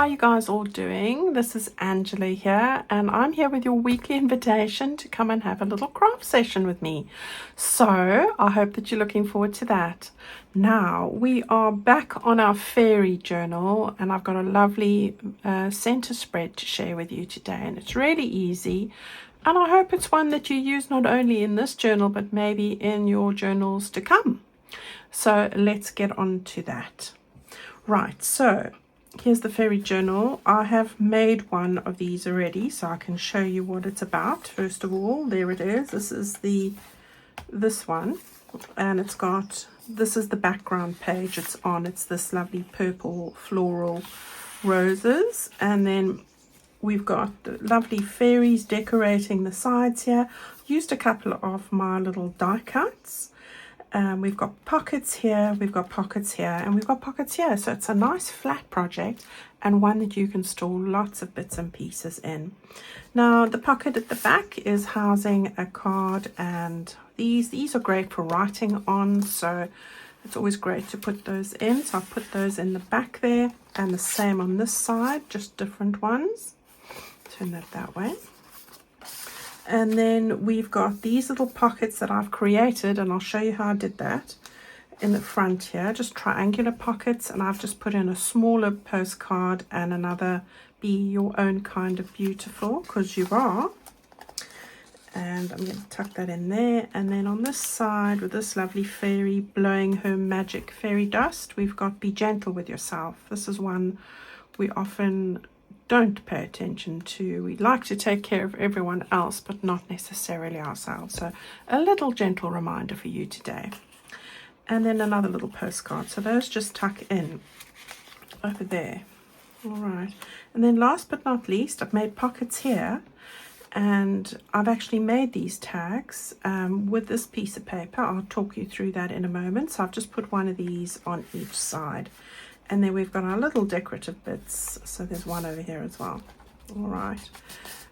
how you guys all doing? This is Angela here, and I'm here with your weekly invitation to come and have a little craft session with me. So I hope that you're looking forward to that. Now we are back on our fairy journal, and I've got a lovely center spread to share with you today, and it's really easy, and I hope it's one that you use not only in this journal but maybe in your journals to come. So let's get on to that. Right, so here's the fairy journal. I have made one of these already, so I can show you what it's about. First of all, there it is. This is this one, and it's got, this is the background page it's on. It's this lovely purple floral roses, and then we've got the lovely fairies decorating the sides here. Used a couple of my little die cuts. We've got pockets here, we've got pockets here, and we've got pockets here. So it's a nice flat project and one that you can store lots of bits and pieces in. Now the pocket at the back is housing a card, and these are great for writing on, so it's always great to put those in. So I've put those in the back there, and the same on this side, just different ones. Turn that way. And then we've got these little pockets that I've created, and I'll show you how I did that in the front here, just triangular pockets, and I've just put in a smaller postcard and another Be Your Own Kind of Beautiful, because you are. And I'm going to tuck that in there. And then on this side, with this lovely fairy blowing her magic fairy dust, we've got Be Gentle With Yourself. This is one we often don't pay attention to. We like to take care of everyone else, but not necessarily ourselves. So a little gentle reminder for you today. And then another little postcard. So those just tuck in over there. All right. And then last but not least, I've made pockets here, and I've actually made these tags with this piece of paper. I'll talk you through that in a moment. So I've just put one of these on each side. And then we've got our little decorative bits. So there's one over here as well. All right.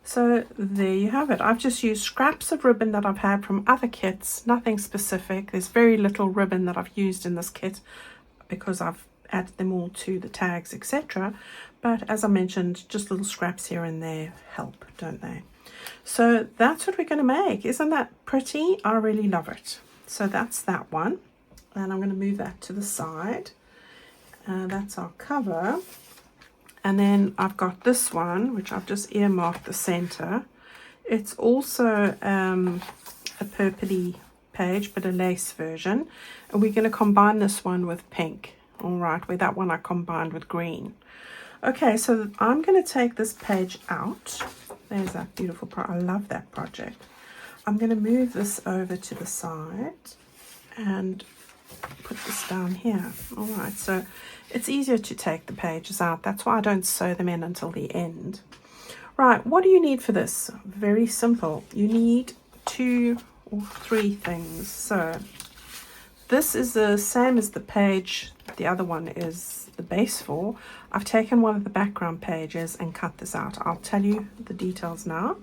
So there you have it. I've just used scraps of ribbon that I've had from other kits. Nothing specific. There's very little ribbon that I've used in this kit because I've added them all to the tags, etc. But as I mentioned, just little scraps here and there help, don't they? So that's what we're going to make. Isn't that pretty? I really love it. So that's that one. And I'm going to move that to the side. That's our cover, and then I've got this one which I've just earmarked the center. It's also a purpley page, but a lace version, and we're going to combine this one with pink. All right, where that one I combined with green. Okay, so I'm going to take this page out. There's that beautiful I love that project. I'm going to move this over to the side and put this down here. All right, so it's easier to take the pages out. That's why I don't sew them in until the end. Right, what do you need for this? Very simple. You need 2 or 3 things. So this is the same as the page the other one is the base for. I've taken one of the background pages and cut this out. I'll tell you the details now.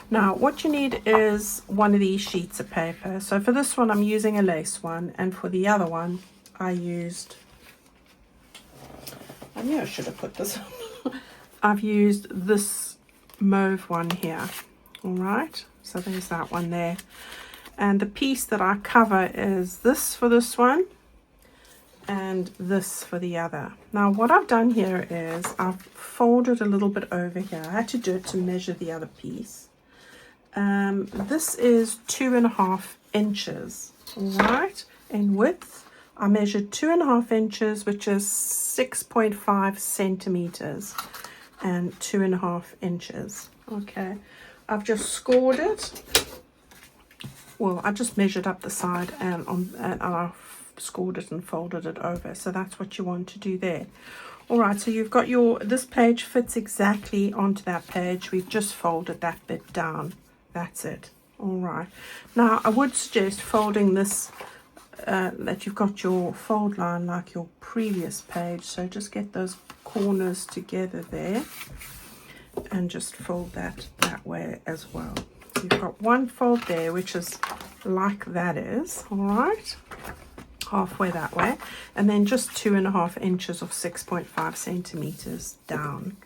Now what you need is one of these sheets of paper. So for this one I'm using a lace one, and for the other one I used, I knew I should have put this on. I've used this mauve one here. All right, so there's that one there, and the piece that I cover is this for this one and this for the other. Now what I've done here is I've folded a little bit over here. I had to do it to measure the other piece. This is 2.5 inches, all right, in width. I measured 2.5 inches, which is 6.5 centimeters, and 2.5 inches. Okay, I've just scored it. Well, I just measured up the side, and I've scored it and folded it over. So that's what you want to do there. All right, so you've got this page fits exactly onto that page. We've just folded that bit down. That's it. All right, now I would suggest folding this that you've got your fold line like your previous page. So just get those corners together there and just fold that way as well. So you've got one fold there, which is like that is. All right, halfway that way, and then just 2.5 inches of 6.5 centimeters down.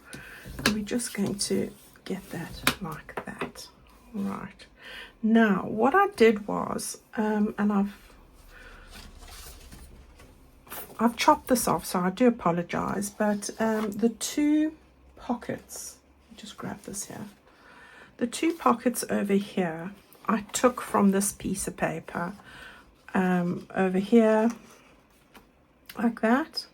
And we're just going to get that like that. All right. Now, what I did was, and I've chopped this off, so I do apologize, but the two pockets, just grab this here, the two pockets over here, I took from this piece of paper, over here, like that,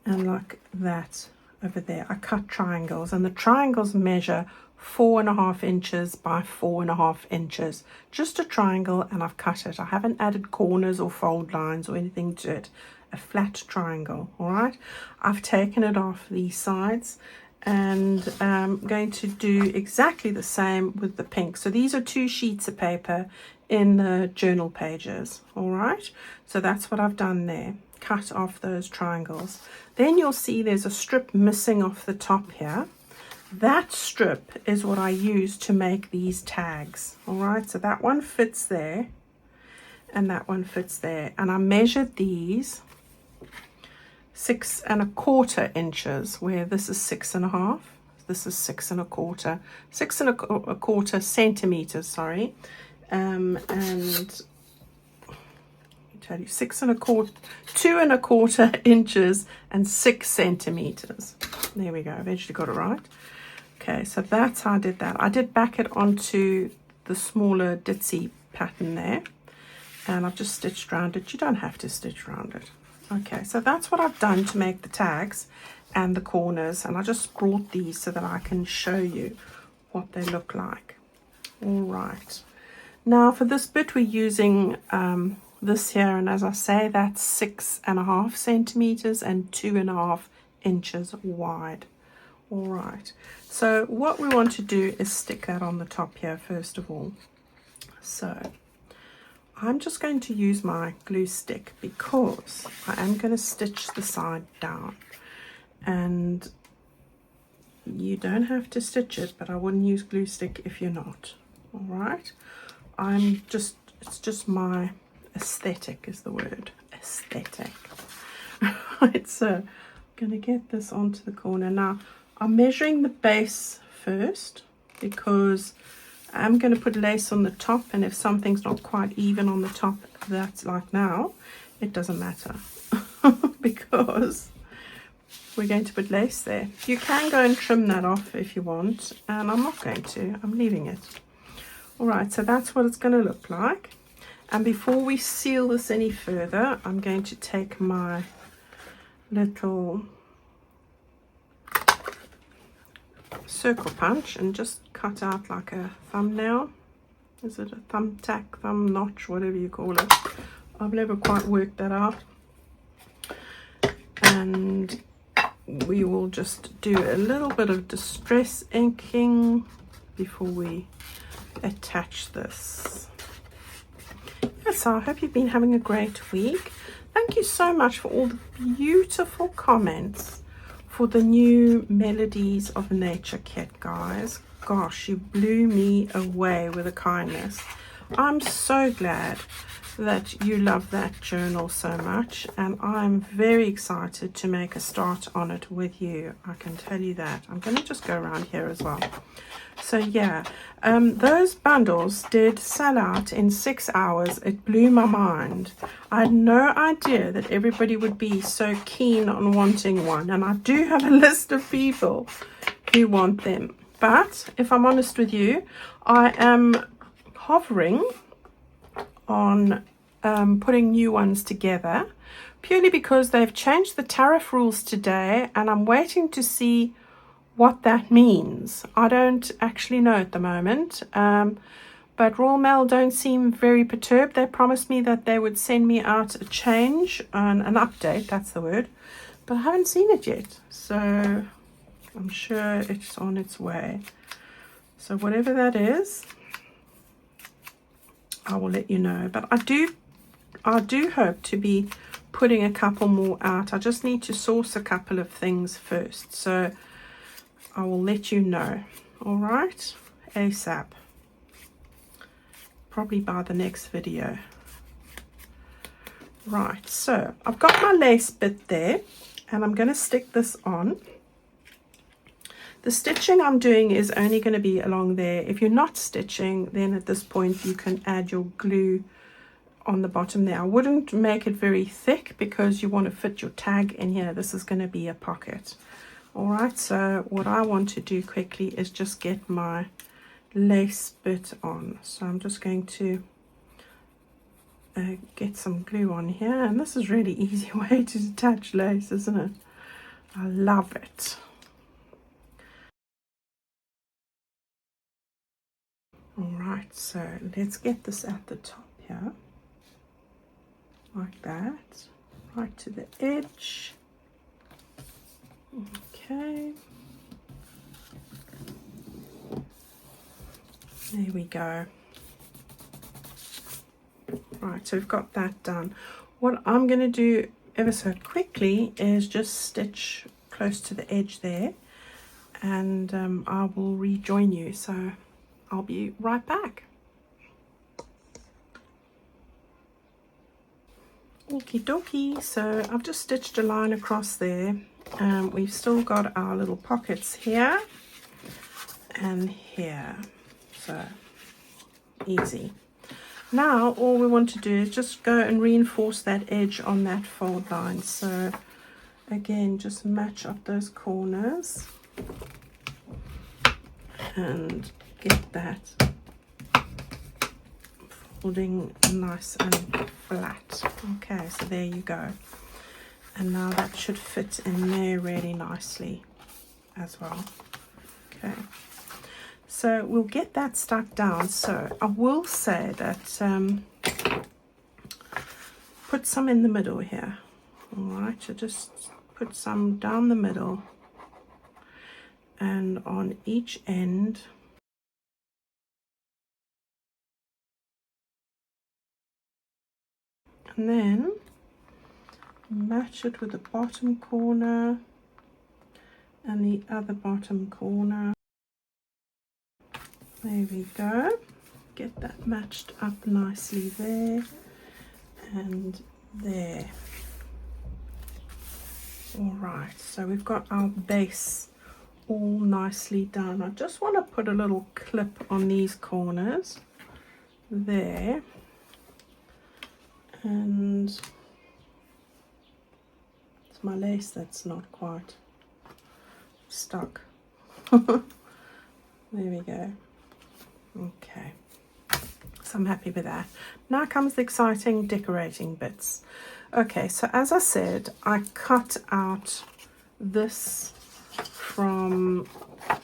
and like that over there. I cut triangles, and the triangles measure 4.5 inches by 4.5 inches. Just a triangle, and I've cut it. I haven't added corners or fold lines or anything to it. A flat triangle. All right, I've taken it off these sides, and I'm going to do exactly the same with the pink. So these are 2 sheets of paper in the journal pages. All right, so that's what I've done there. Cut off those triangles. Then you'll see there's a strip missing off the top here. That strip is what I use to make these tags. All right, so that one fits there, and that one fits there, and I measured these 6.25 inches, where this is 6.5, this is 6.25, 6.25 centimeters, sorry, and tell you 6.25, 2.25 inches and 6 centimeters. There we go, eventually got it right. Okay, so that's how I did that. I did back it onto the smaller ditzy pattern there, and I've just stitched around it. You don't have to stitch around it. Okay, so that's what I've done to make the tags and the corners, and I just brought these so that I can show you what they look like. All right, now for this bit we're using this here, and as I say, that's 6.5 centimeters and 2.5 inches wide. All right, so what we want to do is stick that on the top here first of all. So I'm just going to use my glue stick because I am going to stitch the side down, and you don't have to stitch it, but I wouldn't use glue stick if you're not. All right, it's just my aesthetic is the word, aesthetic. Right, so I'm going to get this onto the corner. Now I'm measuring the base first because I'm going to put lace on the top, and if something's not quite even on the top, that's like now, it doesn't matter because we're going to put lace there. You can go and trim that off if you want, and I'm not going to, I'm leaving it. All right, so that's what it's going to look like. And before we seal this any further, I'm going to take my little circle punch and just cut out like a thumbnail. Is it a thumbtack, thumb notch, whatever you call it? I've never quite worked that out. And we will just do a little bit of distress inking before we attach this. Yes, I hope you've been having a great week. Thank you so much for all the beautiful comments for the new Melodies of Nature kit, guys. Gosh, you blew me away with the kindness. I'm so glad that you love that journal so much, and I'm very excited to make a start on it with you. I can tell you that. I'm going to just go around here as well. So yeah, those bundles did sell out in 6 hours. It blew my mind. I had no idea that everybody would be so keen on wanting one, and I do have a list of people who want them. But if I'm honest with you, I am hovering on putting new ones together, purely because they've changed the tariff rules today, and I'm waiting to see what that means. I don't actually know at the moment, but Royal Mail don't seem very perturbed. They promised me that they would send me out a change, an update, that's the word, but I haven't seen it yet, so I'm sure it's on its way. So whatever that is, I will let you know. But I do hope to be putting a couple more out. I just need to source a couple of things first, so I will let you know. All right, ASAP, probably by the next video. Right, so I've got my lace bit there, and I'm going to stick this on. The stitching I'm doing is only going to be along there. If you're not stitching, then at this point you can add your glue on the bottom there. I wouldn't make it very thick because you want to fit your tag in here. This is going to be a pocket. All right, so what I want to do quickly is just get my lace bit on. So I'm just going to get some glue on here, and this is really easy way to attach lace, isn't it? I love it. All right, so let's get this at the top here, like that, right to the edge. Okay, there we go. Right, so we've got that done. What I'm going to do ever so quickly is just stitch close to the edge there, and I will rejoin you. So I'll be right back. Okie dokie, so I've just stitched a line across there. We've still got our little pockets here and here, so easy. Now all we want to do is just go and reinforce that edge on that fold line. So again, just match up those corners and get that folding nice and flat. Okay, so there you go. And now that should fit in there really nicely as well. Okay, so we'll get that stuck down. So I will say that put some in the middle here. All right, so just put some down the middle and on each end. And then match it with the bottom corner and the other bottom corner. There we go. Get that matched up nicely there and there. All right, so we've got our base all nicely done. I just want to put a little clip on these corners there, and it's my lace that's not quite stuck. There we go. Okay, so I'm happy with that. Now comes the exciting decorating bits. Okay, so as I said, I cut out this from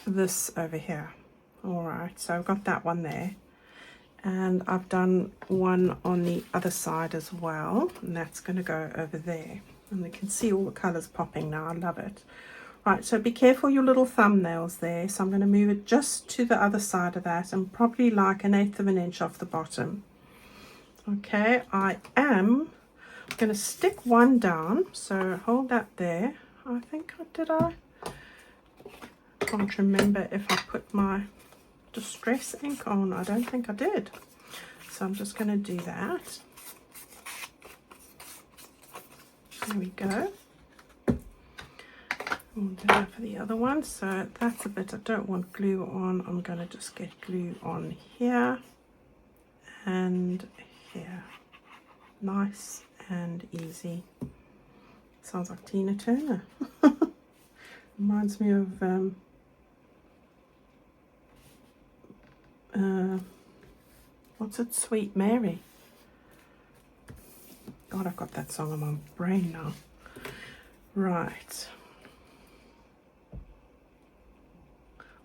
this over here. All right, so I've got that one there, and I've done one on the other side as well, and that's going to go over there, and we can see all the colors popping now. I love it. Right, so be careful your little thumbnails there. So I'm going to move it just to the other side of that, and probably like 1/8 of an inch off the bottom. Okay, I am going to stick one down, so hold that there. I think I can't remember if I put my distress ink on. I don't think I did, so I'm just going to do that. There we go. We'll do that for the other one. So that's a bit I don't want glue on. I'm going to just get glue on here and here. Nice and easy. Sounds like Tina Turner. Reminds me of what's it, Sweet Mary. God, I've got that song on my brain now. Right,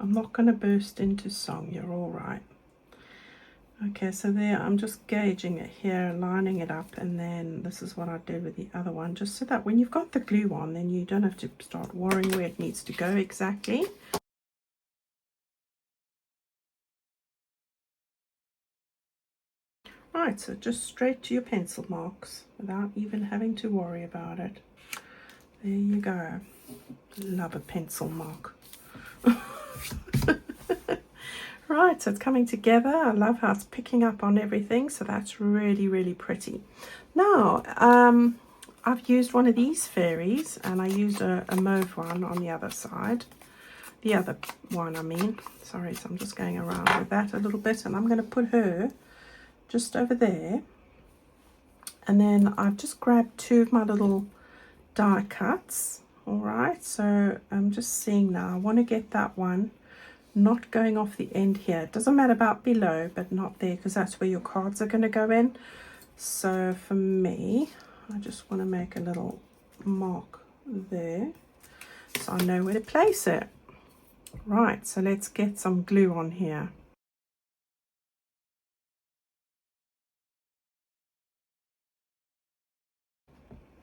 I'm not going to burst into song, you're all right. Okay, so there I'm just gauging it here, lining it up, and then this is what I did with the other one, just so that when you've got the glue on, then you don't have to start worrying where it needs to go exactly. Right, so just straight to your pencil marks without even having to worry about it. There you go. Love a pencil mark. Right, so it's coming together. I love how it's picking up on everything, so that's really, really pretty. Now, I've used one of these fairies, and I used a mauve one on the other side. The other one, I mean. Sorry, so I'm just going around with that a little bit, and I'm going to put her just over there. And then I've just grabbed two of my little die cuts. All right, so I'm just seeing now. I want to get that one not going off the end here. It doesn't matter about below, but not there, because that's where your cards are going to go in. So for me, I just want to make a little mark there so I know where to place it. Right, so let's get some glue on here.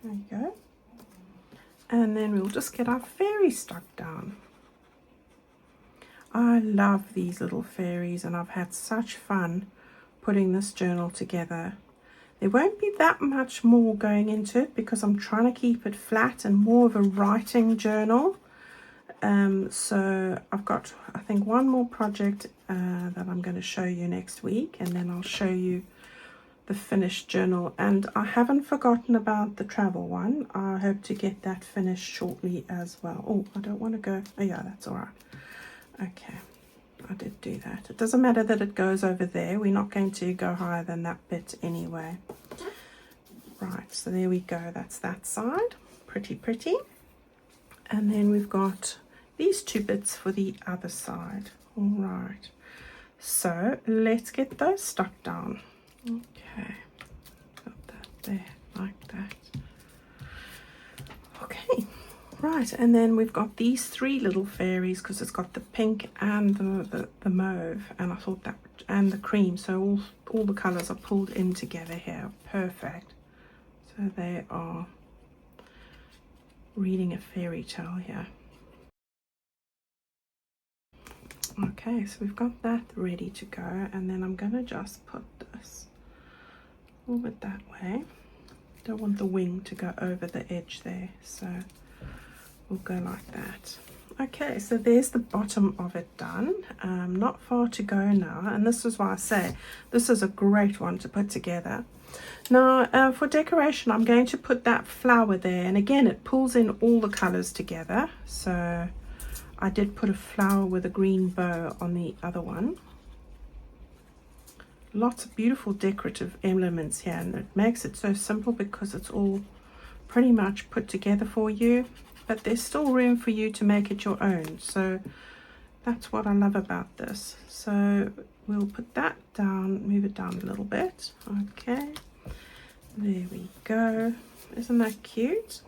There you go. And then we'll just get our fairy stuck down. I love these little fairies, and I've had such fun putting this journal together. There won't be that much more going into it because I'm trying to keep it flat and more of a writing journal. So I've got, I think, one more project that I'm going to show you next week, and then I'll show you the finished journal. And I haven't forgotten about the travel one. I hope to get that finished shortly as well. Oh, I don't want to go. Oh yeah, that's all right. Okay, I did do that. It doesn't matter that it goes over there. We're not going to go higher than that bit anyway. Right, so there we go. That's that side. Pretty, pretty. And then we've got these two bits for the other side. All right, so let's get those stuck down. Okay, got that there like that. Okay, right, and then we've got these three little fairies because it's got the pink and the mauve, and I thought that, and the cream, so all the colors are pulled in together here. Perfect. So they are reading a fairy tale here. Okay, so we've got that ready to go, and then I'm going to just put this a little bit that way. Don't want the wing to go over the edge there, so we'll go like that. Okay, so there's the bottom of it done. Not far to go now, and this is why I say this is a great one to put together. Now for decoration, I'm going to put that flower there, and again it pulls in all the colors together. So I did put a flower with a green bow on the other one. Lots of beautiful decorative elements here, and it makes it so simple because it's all pretty much put together for you, but there's still room for you to make it your own. So that's what I love about this. So we'll put that down, move it down a little bit. Okay, there we go. Isn't that cute?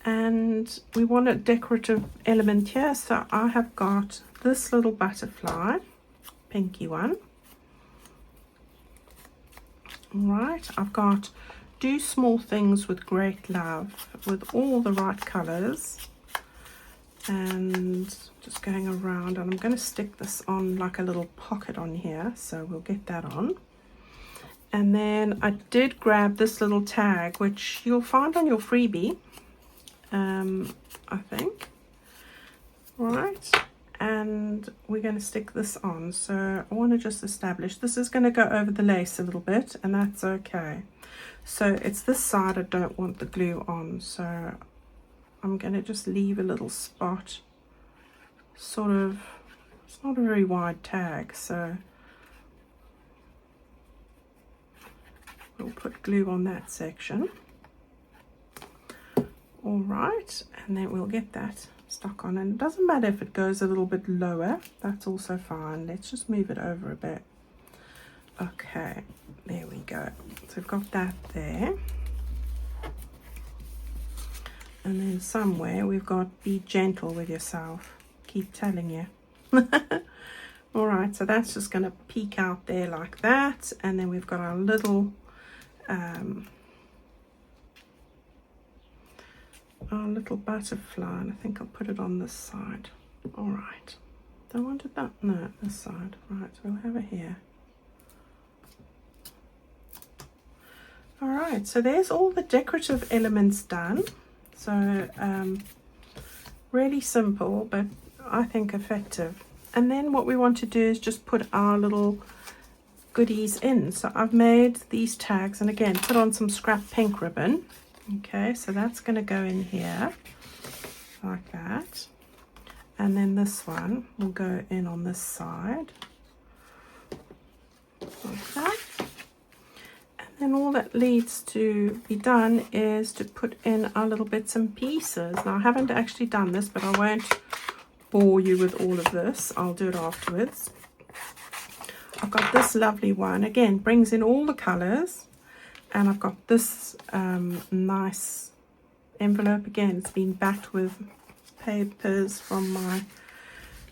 And we want a decorative element here, so I have got this little butterfly, pinky one. Right, I've got Do Small Things with Great Love with all the right colors, and just going around, and I'm going to stick this on like a little pocket on here, so we'll get that on. And then I did grab this little tag, which you'll find on your freebie, I think. Right, and we're going to stick this on. So I want to just establish this is going to go over the lace a little bit, and that's okay. So it's this side I don't want the glue on, so I'm going to just leave a little spot, sort of. It's not a very wide tag, so we'll put glue on that section. All right, and then we'll get that stuck on, and it doesn't matter if it goes a little bit lower, that's also fine. Let's just move it over a bit. Okay, there we go. So we've got that there, and then somewhere we've got Be Gentle With Yourself, keep telling you. All right, so that's just going to peek out there like that, and then we've got our little butterfly, and I think I'll put it on this side. All right, do I want it that? No, this side. Right, so we'll have it here. All right, so there's all the decorative elements done. So really simple, but I think effective. And then what we want to do is just put our little goodies in. So I've made these tags, and again, put on some scrap pink ribbon. Okay, so that's going to go in here like that. And then this one will go in on this side like that. And then all that needs to be done is to put in our little bits and pieces. Now I haven't actually done this, but I won't bore you with all of this. I'll do it afterwards. I've got this lovely one, again, brings in all the colors, and I've got this nice envelope. Again, it's been backed with papers from my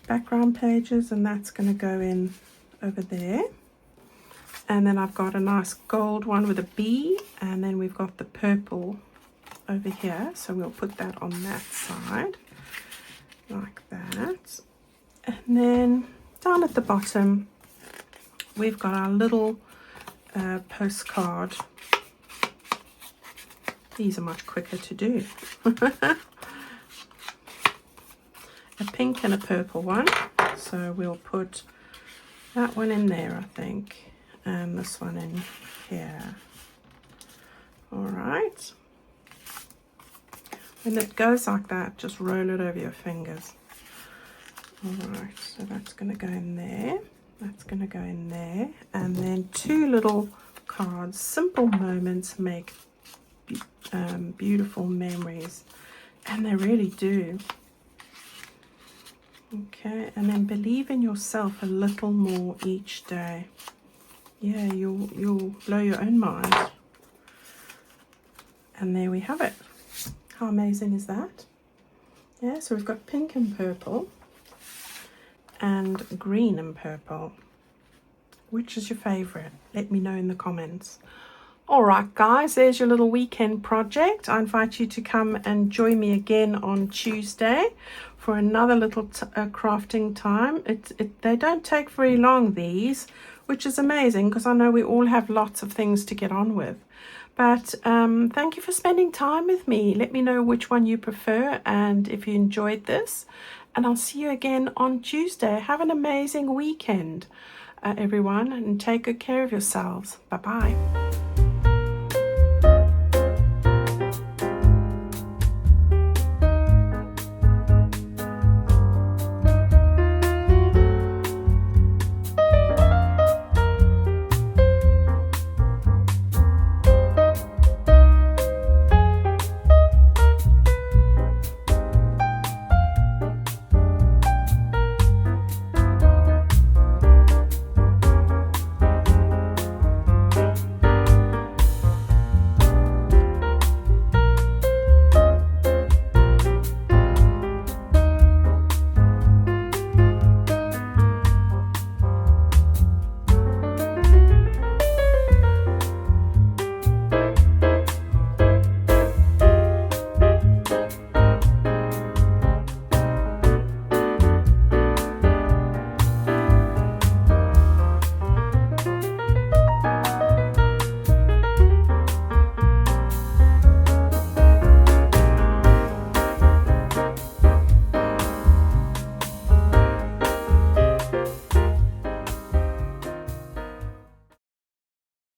background pages, and that's going to go in over there. And then I've got a nice gold one with a bee, and then we've got the purple over here, so we'll put that on that side like that. And then down at the bottom we've got our little postcard. These are much quicker to do. A pink and a purple one, so we'll put that one in there, I think, and this one in here. All right, when it goes like that, just roll it over your fingers. All right, so that's going to go in there, that's going to go in there, and then two little cards. Simple moments make beautiful memories, and they really do. Okay, and then believe in yourself a little more each day. Yeah, you'll blow your own mind. And there we have it. How amazing is that? Yeah, so we've got pink and purple and green and purple. Which is your favorite? Let me know in the comments. All right, guys, there's your little weekend project. I invite you to come and join me again on Tuesday for another little crafting time. They don't take very long, these, which is amazing because I know we all have lots of things to get on with. But thank you for spending time with me. Let me know which one you prefer and if you enjoyed this. And I'll see you again on Tuesday. Have an amazing weekend, everyone, and take good care of yourselves. Bye-bye.